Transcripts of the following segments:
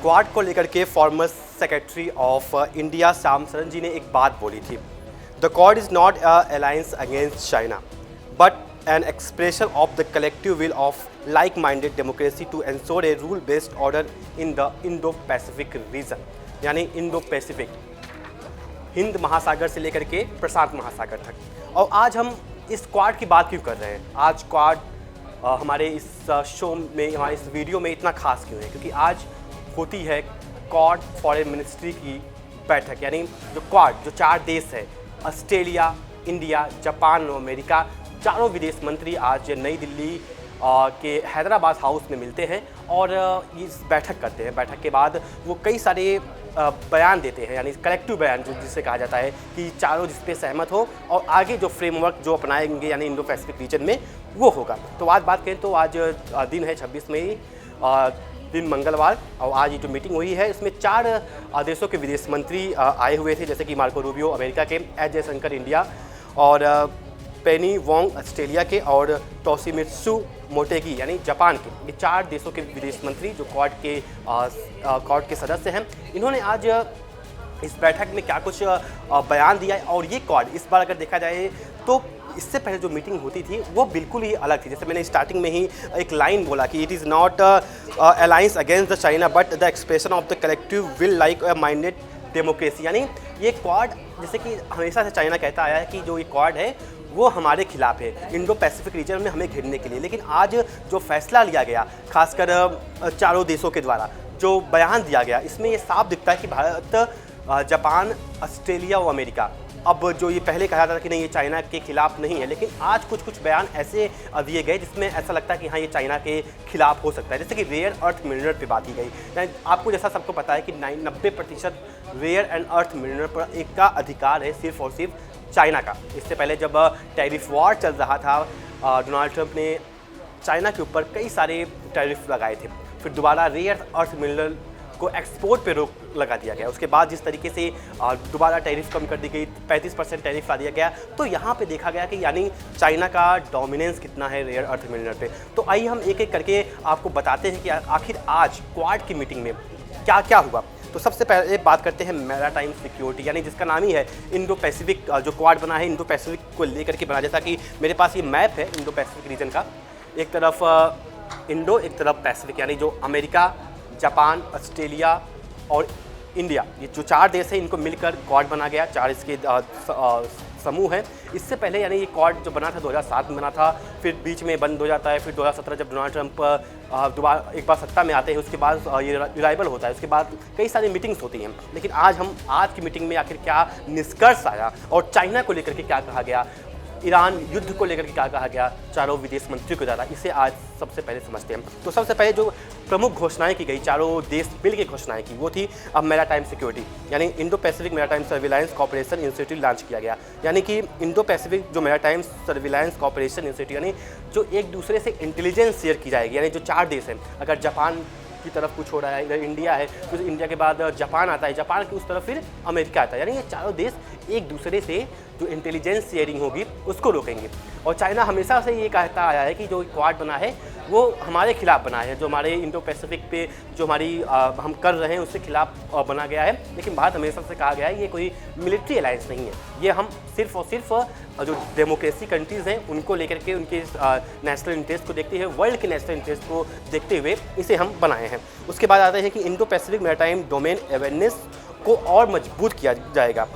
Quad को लेकर के former secretary of India Shyam Sharan ji ने एक बात बोली थी। The Quad is not alliance against China but an expression of the collective will of like minded democracy to ensure a rule based order in the Indo Pacific region. यानी Indo Pacific, हिंद महासागर से लेकर के प्रशांत महासागर तक। और आज हम इस क्वाड की बात क्यों कर रहे हैं? आज क्वाड हमारे इस शो में, हमारे इस वीडियो में इतना खास क्यों है? क्योंकि आज होती है क्वाड फॉरेन मिनिस्ट्री की बैठक। यानी जो क्वाड, जो 4 देश है, ऑस्ट्रेलिया, इंडिया, जापान और अमेरिका, चारों विदेश मंत्री आज नई दिल्ली के हैदराबाद हाउस में मिलते हैं और इस बैठक करते हैं। बैठक के बाद वो कई सारे बयान देते हैं, यानी कलेक्टिव बयान जिसे कहा जाता है कि चारों जिस पे सहमत हो और आगे जो फ्रेमवर्क जो अपनाएंगे यानी इंडो पैसिफिक रीजन में वो होगा। तो आज बात करें तो आज दिन है 26 मई, दिन मंगलवार, और आज ये जो मीटिंग हुई है इसमें 4 देशों के विदेश मंत्री आए हुए थे, जैसे कि मार्को रूबियो अमेरिका के, एस जयशंकर इंडिया, और पेनी वोंग ऑस्ट्रेलिया के, और तोशिमित्सु मोटेगी यानी जापान के। ये 4 देशों के विदेश मंत्री जो क्वाड के सदस्य हैं, इन्होंने आज इस बैठक में क्या कुछ बयान दिया है। और ये क्वाड इस बार अगर देखा जाए तो इससे पहले जो मीटिंग होती थी वो बिल्कुल ही अलग थी। जैसे मैंने स्टार्टिंग में ही एक लाइन बोला कि it is not alliance against the China but the expression of the collective will like a minded democracy. यानी ये क्वाड, जैसे कि हमेशा से चाइना कहता आया है कि जो ये क्वाड है वो हमारे खिलाफ है इंडो पैसिफिक रीजन में हमें घेरने के लिए, लेकिन आज जो फैसला लिया गया खासकर चारों देशों के द्वारा जो बयान दिया गया, इसमें ये साफ दिखता है कि भारत, जापान, ऑस्ट्रेलिया और अमेरिका, अब जो ये पहले कहा था कि नहीं ये चाइना के खिलाफ नहीं है, लेकिन आज कुछ बयान ऐसे दिए गए जिसमें ऐसा लगता है कि हाँ ये चाइना के खिलाफ हो सकता है। जैसे कि रेयर अर्थ मिनरल पे बात की गई। आपको जैसा सबको पता है कि 90% रेयर एंड अर्थ मिनरल पर एक का अधिकार है सिर्फ और सिर्फ चाइना का। इससे पहले जब टैरिफ वॉर चल रहा था, डोनाल्ड ट्रंप ने चाइना के ऊपर कई सारे टैरिफ लगाए थे, फिर दोबारा रेयर अर्थ मिनरल को एक्सपोर्ट पे रोक लगा दिया गया। उसके बाद जिस तरीके से दोबारा टैरिफ कम कर दी गई, 35% टैरिफ ला दिया गया, तो यहाँ पे देखा गया कि यानी चाइना का डोमिनेंस कितना है रेयर अर्थ मिनरल पे। तो आइए हम एक एक करके आपको बताते हैं कि आखिर आज क्वाड की मीटिंग में क्या क्या हुआ। तो सबसे पहले बात करते हैं मैरीटाइम सिक्योरिटी, यानी जिसका नाम ही है इंडो पैसिफिक। जो क्वाड बना है इंडो पैसिफिक को लेकर के बना, जैसा कि मेरे पास ये मैप है इंडो पैसिफिक रीजन का, एक तरफ इंडो एक तरफ पैसिफिक, यानी जो अमेरिका, जापान, ऑस्ट्रेलिया और इंडिया, ये जो 4 देश हैं इनको मिलकर क्वाड बना गया। 4 इसके समूह हैं। इससे पहले यानी ये क्वाड जो बना था 2007 में बना था, फिर बीच में बंद हो जाता है, फिर 2017 जब डोनाल्ड ट्रंप दोबारा एक बार सत्ता में आते हैं उसके बाद ये रिवाइवल होता है। उसके बाद कई सारी मीटिंग्स होती हैं, लेकिन आज की मीटिंग में आखिर क्या निष्कर्ष आया और चाइना को लेकर के क्या कहा गया, ईरान युद्ध को लेकर के क्या कहा गया चारों विदेश मंत्रियों के द्वारा, इसे आज सबसे पहले समझते हैं। तो सबसे पहले जो प्रमुख घोषणाएं की गई, चारों देश मिल के घोषणाएं की, वो थी अब मैरीटाइम सिक्योरिटी, यानी Indo Pacific maritime surveillance corporation institute launch किया गया। यानी कि इंडो पैसिफिक जो मैरीटाइम सर्विलांस कॉर्पोरेशन इंस्टीट्यूट, यानी जो एक दूसरे से इंटेलिजेंस शेयर की जाएगी। यानी जो 4 देश हैं, अगर जापान की तरफ कुछ हो रहा है, इधर इंडिया है, फिर इंडिया के बाद जापान आता है, जापान की उस तरफ फिर अमेरिका आता है, यानी ये चारों देश एक दूसरे से जो इंटेलिजेंस शेयरिंग होगी उसको रोकेंगे। और चाइना हमेशा से ये कहता आया है कि जो क्वाड बना है वो हमारे खिलाफ बना है, जो हमारे इंडो पैसिफिक पे जो हमारी हम कर रहे हैं उसके खिलाफ बना गया है। लेकिन भारत हमेशा से कहा गया है ये कोई मिलिट्री अलायंस नहीं है, ये हम सिर्फ और सिर्फ जो डेमोक्रेसी कंट्रीज़ हैं उनको लेकर के, उनके नेशनल इंटरेस्ट को देखते हुए, वर्ल्ड के नेशनल इंटरेस्ट को देखते हुए इसे हम बनाए हैं। उसके बाद आते हैं कि Indo Pacific maritime domain awareness को और मजबूत किया जाएगा।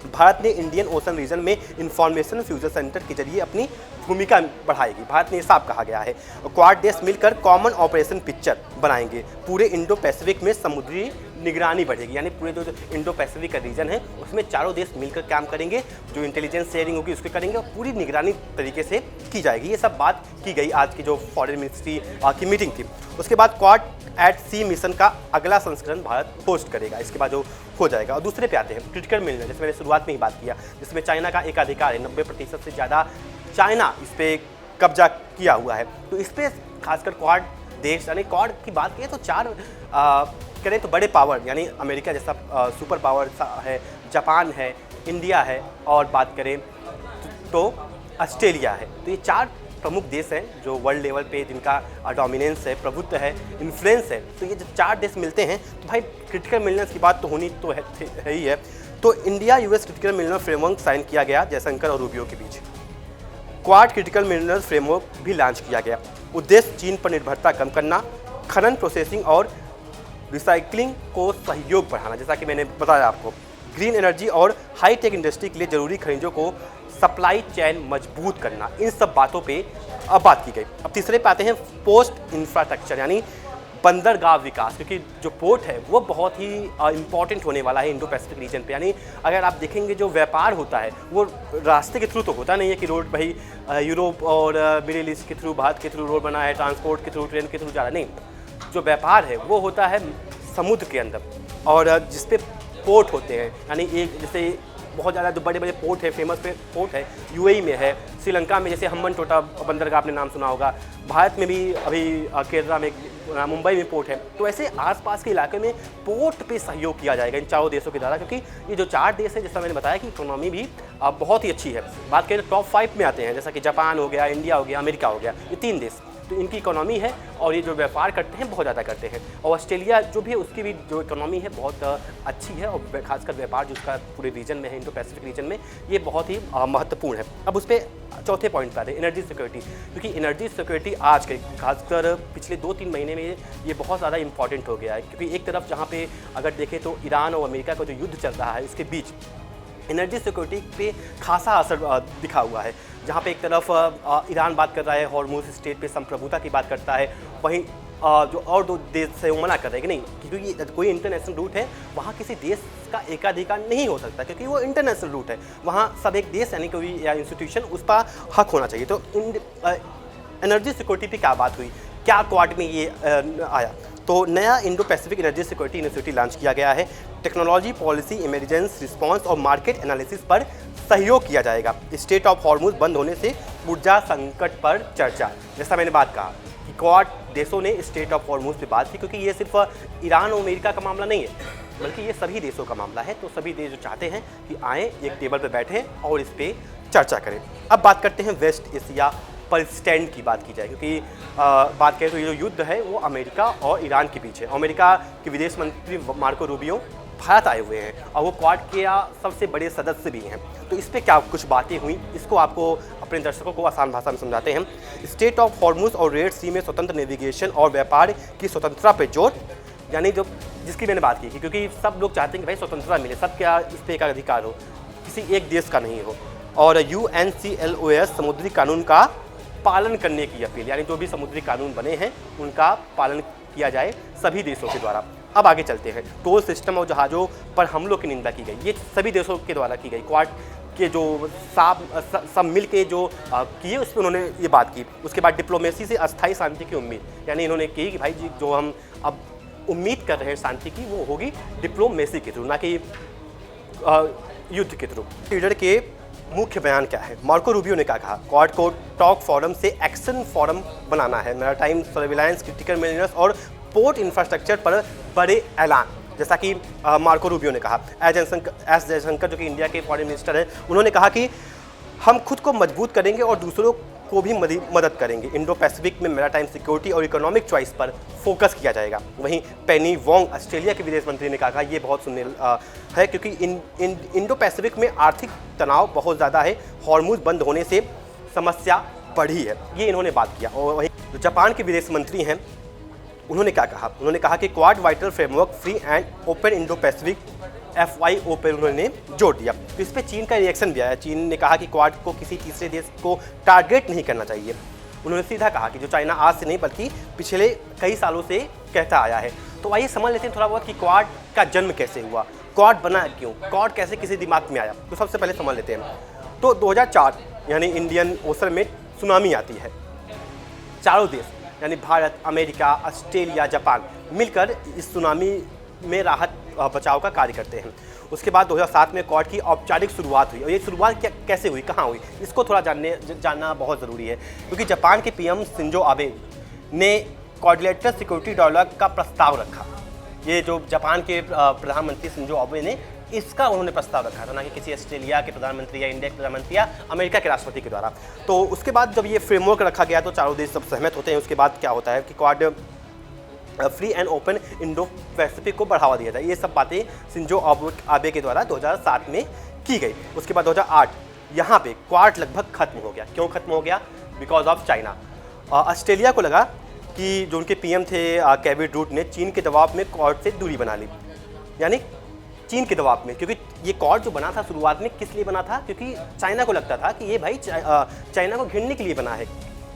भारत ने इंडियन ओशन रीजन में इंफॉर्मेशन फ्यूजन सेंटर के जरिए अपनी भूमिका बढ़ाएगी। भारत ने ये साफ कहा गया है। क्वाड देश मिलकर कॉमन ऑपरेशन पिक्चर बनाएंगे। पूरे इंडो पैसिफिक में समुद्री निगरानी बढ़ेगी, यानी पूरे जो इंडो पैसिफिक का रीजन है उसमें चारों देश मिलकर काम करेंगे, जो इंटेलिजेंस शेयरिंग होगी उसको करेंगे और पूरी निगरानी तरीके से की जाएगी। ये सब बात की गई आज की जो फॉरेन मिनिस्ट्री की मीटिंग थी। उसके बाद क्वाड एट सी मिशन का अगला संस्करण भारत होस्ट करेगा, इसके बाद जो हो जाएगा। और दूसरे पे आते हैं क्रिटिकल मिनरल, जैसे मैंने शुरुआत में ही बात किया, जिसमें चाइना का एक अधिकार है, 90% से ज़्यादा चाइना इस पर कब्जा किया हुआ है। तो इस पर खासकर क्वाड देश, यानी क्वाड की बात करें तो 4 करें तो बड़े पावर, यानी अमेरिका जैसा सुपर पावर है, जापान है, इंडिया है, और बात करें तो ऑस्ट्रेलिया है। तो ये 4 प्रमुख देश हैं जो वर्ल्ड लेवल पे जिनका डोमिनेंस है, प्रभुत्व है, इन्फ्लुएंस है। तो ये जब 4 देश मिलते हैं तो भाई क्रिटिकल मिलनेस की बात तो होनी तो है ही है। तो India US critical mineral framework sign किया गया जयशंकर और रूबियो के बीच। क्वाड क्रिटिकल मिनरल फ्रेमवर्क भी लॉन्च किया गया। उद्देश्य चीन पर निर्भरता कम करना, खनन, प्रोसेसिंग और रिसाइकलिंग को सहयोग बढ़ाना, जैसा कि मैंने बताया आपको, ग्रीन एनर्जी और हाई टेक इंडस्ट्री के लिए जरूरी खनिजों को सप्लाई चेन मजबूत करना, इन सब बातों पे अब बात की गई। अब तीसरे पे आते हैं पोस्ट इंफ्रास्ट्रक्चर यानी बंदरगाह विकास, क्योंकि जो पोर्ट है वो बहुत ही इंपॉर्टेंट होने वाला है इंडो पैसिफिक रीजन पे। यानी अगर आप देखेंगे जो व्यापार होता है वो रास्ते के थ्रू तो होता नहीं है कि रोड भाई यूरोप और मिडिल ईस्ट के थ्रू, भारत के थ्रू रोड बना है, ट्रांसपोर्ट के थ्रू, ट्रेन के थ्रू जा रहा है, नहीं। जो व्यापार है वो होता है समुद्र के अंदर, और जिस पे पोर्ट होते हैं, यानी एक जैसे बहुत ज़्यादा जो बड़े बड़े पोर्ट है, फेमस पोर्ट है यूएई में है, श्रीलंका में जैसे हम्बनटोटा बंदरगाह आपने नाम सुना होगा, भारत में भी अभी केरला में, मुंबई में पोर्ट है। तो ऐसे आसपास के इलाके में पोर्ट पे सहयोग किया जाएगा इन 4 देशों के द्वारा, क्योंकि ये जो 4 देश है जैसा मैंने बताया कि इकोनॉमी भी बहुत ही अच्छी है। बात करें तो टॉप 5 में आते हैं, जैसा कि जापान हो गया, इंडिया हो गया, अमेरिका हो गया, ये 3 देश। तो इनकी इकोनॉमी है और ये जो व्यापार करते हैं बहुत ज़्यादा करते हैं। और ऑस्ट्रेलिया जो भी है उसकी भी जो इकोनॉमी है बहुत अच्छी है, और खासकर व्यापार जो उसका पूरे रीजन में है, इंडो पैसिफिक रीजन में, ये बहुत ही महत्वपूर्ण है। अब उस पर चौथे पॉइंट पर आते हैं एनर्जी सिक्योरिटी, क्योंकि एनर्जी सिक्योरिटी आज के खासकर पिछले 2-3 महीने में ये बहुत ज़्यादा इंपॉर्टेंट हो गया है। क्योंकि एक तरफ जहाँ पे अगर देखें तो ईरान और अमेरिका का जो युद्ध चल रहा है उसके बीच एनर्जी सिक्योरिटी पे खासा असर दिखा हुआ है। जहाँ पे एक तरफ ईरान बात कर रहा है, हॉर्मुज़ स्टेट पे संप्रभुता की बात करता है, वहीं जो और 2 देश है वो मना कर रहे हैं कि नहीं, क्योंकि कोई इंटरनेशनल रूट है वहाँ किसी देश का एकाधिकार नहीं हो सकता, क्योंकि वो इंटरनेशनल रूट है, वहाँ सब एक देश यानी कोई या इंस्टीट्यूशन उस पर हक होना चाहिए। तो एनर्जी सिक्योरिटी पे क्या बात हुई, क्या क्वाड में ये आया, तो नया Indo Pacific energy security initiative launch किया गया है। टेक्नोलॉजी, पॉलिसी, इमरजेंस रिस्पांस और मार्केट एनालिसिस पर सहयोग किया जाएगा। स्टेट ऑफ हॉर्मुज़ बंद होने से ऊर्जा संकट पर चर्चा, जैसा मैंने बात कहा कि क्वाड देशों ने स्टेट ऑफ हॉर्मुज़ पे बात की, क्योंकि ये सिर्फ ईरान और अमेरिका का मामला नहीं है, बल्कि ये सभी देशों का मामला है। तो सभी देश जो चाहते हैं कि आएँ, एक टेबल पर बैठें और इस पर चर्चा करें। अब बात करते हैं वेस्ट एशिया पर स्टैंड की बात की जाए, क्योंकि बात करें तो ये जो युद्ध है वो अमेरिका और ईरान के बीच है। अमेरिका के विदेश मंत्री मार्को रूबियो भारत आए हुए हैं और वो क्वाड के सबसे बड़े सदस्य भी हैं। तो इस पे क्या कुछ बातें हुई, इसको आपको अपने दर्शकों को आसान भाषा में समझाते हैं। स्टेट ऑफ हॉर्मुज़ और रेड सी में स्वतंत्र नेविगेशन और व्यापार की स्वतंत्रता पर जोर, यानी जो जिसकी मैंने बात की, क्योंकि सब लोग चाहते हैं कि भाई स्वतंत्रता मिले, सब क्या इस पर एक अधिकार हो, किसी एक देश का नहीं हो। और UNCLOS समुद्री कानून का पालन करने की अपील, यानी जो भी समुद्री कानून बने हैं उनका पालन किया जाए सभी देशों के द्वारा। अब आगे चलते हैं। टोल सिस्टम और जहाज़ों पर हमलों की निंदा की गई, ये सभी देशों के द्वारा की गई। क्वाड के जो सब मिल के जो किए उस पर उन्होंने ये बात की। उसके बाद डिप्लोमेसी से अस्थायी शांति की उम्मीद, यानी इन्होंने की कि भाई जी जो हम अब उम्मीद कर रहे हैं शांति की वो होगी डिप्लोमेसी के थ्रू, ना कि युद्ध के थ्रू। लीडर के मुख्य बयान क्या है, मार्को रूबियो ने क्या कहा, क्वाड को टॉक फोरम से एक्शन फोरम बनाना है, मैरीटाइम सर्विलांस, क्रिटिकल मिनरल्स और पोर्ट इंफ्रास्ट्रक्चर पर बड़े ऐलान, जैसा कि मार्को रूबियो ने कहा। एस जयशंकर जो कि इंडिया के फॉरेन मिनिस्टर हैं, उन्होंने कहा कि हम खुद को मजबूत करेंगे और दूसरों को भी मदद करेंगे। इंडो पैसिफिक में मैरीटाइम सिक्योरिटी और इकोनॉमिक चॉइस पर फोकस किया जाएगा। वहीं पेनी वोंग ऑस्ट्रेलिया के विदेश मंत्री ने कहा ये बहुत सुनने है, क्योंकि इंडो पैसिफिक में आर्थिक तनाव बहुत ज़्यादा है, हॉर्मुज़ बंद होने से समस्या बढ़ी है, ये इन्होंने बात किया। और वहीं जो जापान के विदेश मंत्री हैं उन्होंने क्या कहा, उन्होंने कहा कि quad vital framework free and open Indo Pacific FYO पर उन्होंने जोर दिया। तो इस पर चीन का रिएक्शन भी आया। चीन ने कहा कि क्वाड को किसी तीसरे देश को टारगेट नहीं करना चाहिए। उन्होंने सीधा कहा कि जो चाइना आज से नहीं बल्कि पिछले कई सालों से कहता आया है। तो आइए समझ लेते हैं थोड़ा बहुत कि क्वाड का जन्म कैसे हुआ, क्वाड बना क्यों, क्वाड कैसे किसी दिमाग में आया। तो सबसे पहले समझ लेते हैं। तो 2004 यानी इंडियन ओशन में सुनामी आती है। चारों देश यानी भारत, अमेरिका, ऑस्ट्रेलिया, जापान मिलकर इस सुनामी में राहत बचाव का कार्य करते हैं। उसके बाद 2007 में क्वाड की औपचारिक शुरुआत हुई। और ये शुरुआत कैसे हुई, कहाँ हुई, इसको थोड़ा जानना बहुत ज़रूरी है, क्योंकि जापान के PM शिंजो आबे ने क्वाड्रिलेटरल सिक्योरिटी डायलॉग का प्रस्ताव रखा। ये जो जापान के प्रधानमंत्री शिंजो आबे ने इसका उन्होंने प्रस्ताव रखा था, ना कि किसी ऑस्ट्रेलिया के प्रधानमंत्री या इंडिया के प्रधानमंत्री या अमेरिका के राष्ट्रपति के द्वारा। तो उसके बाद जब ये फ्रेमवर्क रखा गया तो चारों देश सब सहमत होते हैं। उसके बाद क्या होता है कि quad free and open Indo Pacific को बढ़ावा दिया जाए। ये सब बातें शिंजो आबे के द्वारा 2007 में की गई। उसके बाद 2008 यहाँ पे क्वाड लगभग खत्म हो गया। क्यों खत्म हो गया? Because of China. ऑस्ट्रेलिया को लगा कि जो उनके पीएम थे केविन रूट ने चीन के दबाव में क्वाड से दूरी बना ली, यानी चीन के दबाव में, क्योंकि ये क्वाड जो बना था शुरुआत में किस लिए बना था? क्योंकि चाइना को लगता था कि ये भाई चाइना को घेरने के लिए बना है,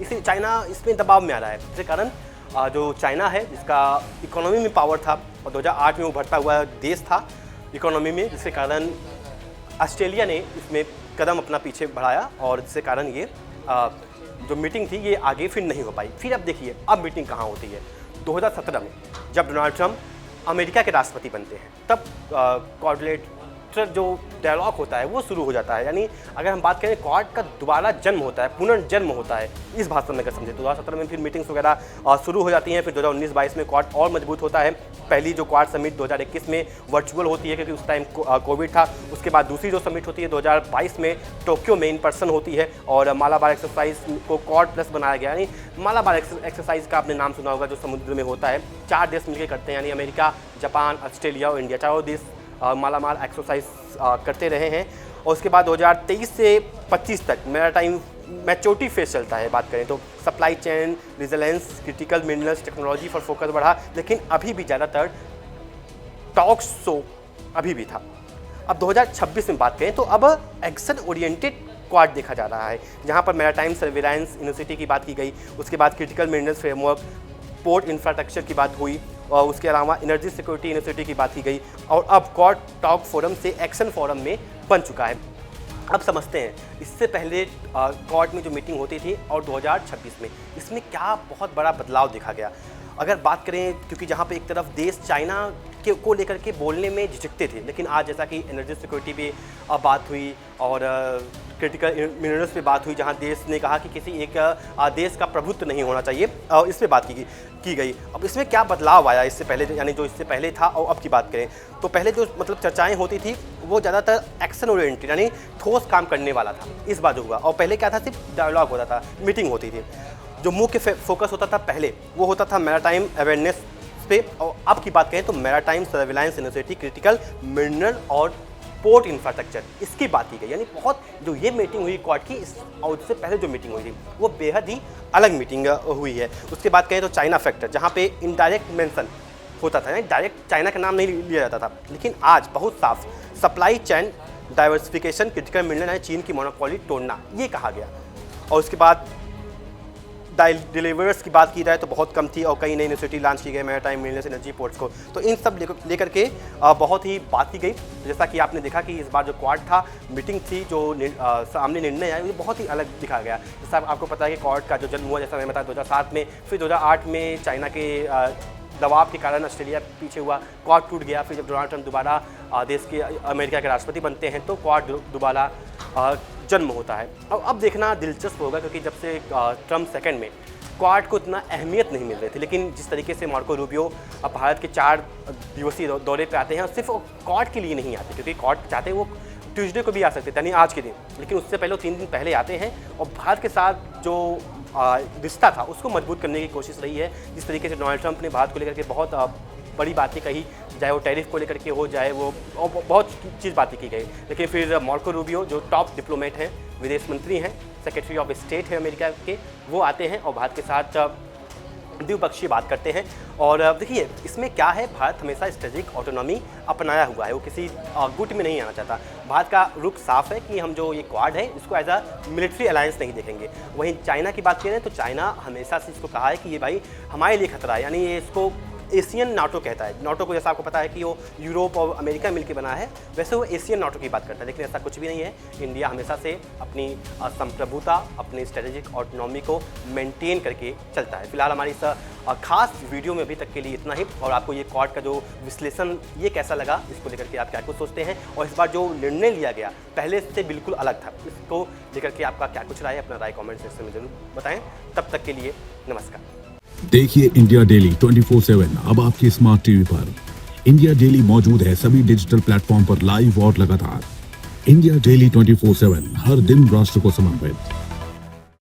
इसलिए चाइना इसमें दबाव में आ रहा है। इसके कारण जो चाइना है जिसका इकोनॉमी में पावर था और 2008 में उभरता हुआ देश था इकोनॉमी में, जिसके कारण ऑस्ट्रेलिया ने इसमें कदम अपना पीछे बढ़ाया और जिसके कारण ये जो मीटिंग थी ये आगे फिर नहीं हो पाई। फिर अब देखिए अब मीटिंग कहाँ होती है? 2017 में जब डोनाल्ड ट्रंप अमेरिका के राष्ट्रपति बनते हैं तब क्वाड्रिलेटरल जो डायलॉग होता है वो शुरू हो जाता है। यानी अगर हम बात करें क्वाड का दोबारा जन्म होता है, पुनर्जन्म होता है इस भाषा में अगर समझे। 2017 में फिर मीटिंग्स वगैरह शुरू हो जाती हैं। फिर 2019-22 में क्वाड और मजबूत होता है। पहली जो क्वाड समिट 2021 में वर्चुअल होती है क्योंकि उस टाइम कोविड था। उसके बाद दूसरी जो समिट होती है 2022 में टोक्यो में इन पर्सन होती है और मालाबार एक्सरसाइज को क्वाड प्लस बनाया गया। यानी मालाबार एक्सरसाइज का आपने नाम सुना होगा, जो समुद्र में होता है। 4 देश मिलकर करते हैं, यानी अमेरिका, जापान, ऑस्ट्रेलिया और इंडिया, चारों देश मालामाल एक्सरसाइज करते रहे हैं। और उसके बाद 2023 से 25 तक मैरीटाइम मैच्योरिटी फेज चलता है। बात करें तो supply chain, resilience, critical minerals, technology पर फोकस बढ़ा, लेकिन अभी भी ज़्यादातर टॉक शो अभी भी था। अब 2026 में बात करें तो अब एक्शन ओरिएंटेड क्वाड देखा जा रहा है, जहाँ पर मैरीटाइम सर्विलांस यूनिवर्सिटी की बात की गई। उसके बाद critical minerals framework, port infrastructure की बात हुई और उसके अलावा एनर्जी सिक्योरिटी यूनिवर्सिटी की बात की गई। और अब क्वाड टॉक फोरम से एक्शन फोरम में बन चुका है। अब समझते हैं इससे पहले क्वाड में जो मीटिंग होती थी और 2026 में इसमें क्या बहुत बड़ा बदलाव देखा गया। अगर बात करें, क्योंकि जहाँ पे एक तरफ देश चाइना को लेकर के बोलने में झिझकते थे, लेकिन आज जैसा कि एनर्जी सिक्योरिटी पे बात हुई और क्रिटिकल मिनरल्स पे बात हुई, जहाँ देश ने कहा कि किसी एक देश का प्रभुत्व नहीं होना चाहिए, और इस पे बात की गई। अब इसमें क्या बदलाव आया इससे पहले, यानी जो इससे पहले था और अब की बात करें तो पहले जो मतलब चर्चाएं होती थी वो ज़्यादातर एक्शन ओरिएंटेड यानी ठोस काम करने वाला था। इस बार जो हुआ, और पहले क्या था, सिर्फ डायलॉग होता था, मीटिंग होती थी। जो मुख्य फोकस होता था पहले वो होता था मैरीटाइम अवेयरनेस पे, और अब की बात करें तो maritime surveillance university, critical mineral और पोर्ट इंफ्रास्ट्रक्चर, इसकी बात की गई। यानी बहुत जो ये मीटिंग हुई क्वाड की, इस और उससे पहले जो मीटिंग हुई थी वो बेहद ही अलग मीटिंग हुई है। उसके बाद कहें तो चाइना फैक्टर, जहाँ पे इनडायरेक्ट मेंशन होता था, यानी डायरेक्ट चाइना का नाम नहीं लिया जाता था, लेकिन आज बहुत साफ supply chain diversification, critical mineral यानी चीन की मोनोपोली तोड़ना, ये कहा गया। और उसके बाद डिलीवर्स की बात की जाए तो बहुत कम थी और कई नई यूनिवर्सिटी लॉन्च की गई मैरीटाइम मिनरल्स एनर्जी पोर्ट्स को, तो इन सब लेकर के बहुत ही बात की गई। जैसा कि आपने देखा कि इस बार जो क्वाड था मीटिंग थी, जो सामने निर्णय आया वो बहुत ही अलग दिखा गया। जैसा आपको पता है कि क्वाड का जो जन्म हुआ, जैसा मैंने बताया 2007 में, फिर 2008 में चाइना के दबाव के कारण ऑस्ट्रेलिया पीछे हुआ, क्वाड टूट गया। फिर जब डोनाल्ड ट्रंप दोबारा देश के अमेरिका के राष्ट्रपति बनते हैं तो क्वाड दोबारा जन्म होता है। अब देखना दिलचस्प होगा, क्योंकि जब से ट्रंप सेकंड में क्वाड को इतना अहमियत नहीं मिल रही थी, लेकिन जिस तरीके से मार्को रूबियो अब भारत के 4 दिवसीय दौरे पे आते हैं, और सिर्फ क्वाड के लिए नहीं आते, क्योंकि क्वाड चाहते वो ट्यूसडे को भी आ सकते थे, यानी आज के दिन, लेकिन उससे पहले 3 दिन पहले आते हैं और भारत के साथ जो रिश्ता था उसको मजबूत करने की कोशिश रही है। जिस तरीके से डोनाल्ड ट्रंप ने भारत को लेकर के बहुत बड़ी बातें कही, चाहे वो टैरिफ को लेकर के हो, चाहे वो बहुत चीज़ बातें की गई, लेकिन फिर मार्को रूबियो जो टॉप डिप्लोमेट हैं, विदेश मंत्री हैं, सेक्रेटरी ऑफ स्टेट है अमेरिका के, वो आते हैं और भारत के साथ द्विपक्षीय बात करते हैं। और देखिए इसमें क्या है, भारत हमेशा स्ट्रेटेजिक ऑटोनॉमी अपनाया हुआ है, वो किसी गुट में नहीं आना चाहता। भारत का रुख साफ है कि हम जो ये क्वाड है इसको एज अ मिलिट्री अलायंस नहीं देखेंगे। वहीं चाइना की बात करें तो चाइना हमेशा से इसको कहा है कि ये भाई हमारे लिए खतरा है, यानी ये इसको एशियन नाटो कहता है। नाटो को जैसा आपको पता है कि वो यूरोप और अमेरिका मिलकर बना है, वैसे वो एशियन नाटो की बात करता है, लेकिन ऐसा कुछ भी नहीं है। इंडिया हमेशा से अपनी संप्रभुता, अपनी स्ट्रेटेजिक ऑटोनॉमी को मेंटेन करके चलता है। फिलहाल हमारी इस खास वीडियो में अभी तक के लिए इतना ही, और आपको ये क्वाड का जो विश्लेषण ये कैसा लगा, इसको लेकर के आप क्या कुछ सोचते हैं, और इस बार जो निर्णय लिया गया पहले से बिल्कुल अलग था, इसको लेकर के आपका क्या कुछ राय है, अपना राय कमेंट सेक्शन में जरूर बताएं। तब तक के लिए नमस्कार। देखिए इंडिया डेली 24/7 अब आपकी स्मार्ट टीवी पर। इंडिया डेली मौजूद है सभी डिजिटल प्लेटफॉर्म पर लाइव और लगातार। इंडिया डेली 24/7 हर दिन राष्ट्र को समर्पित।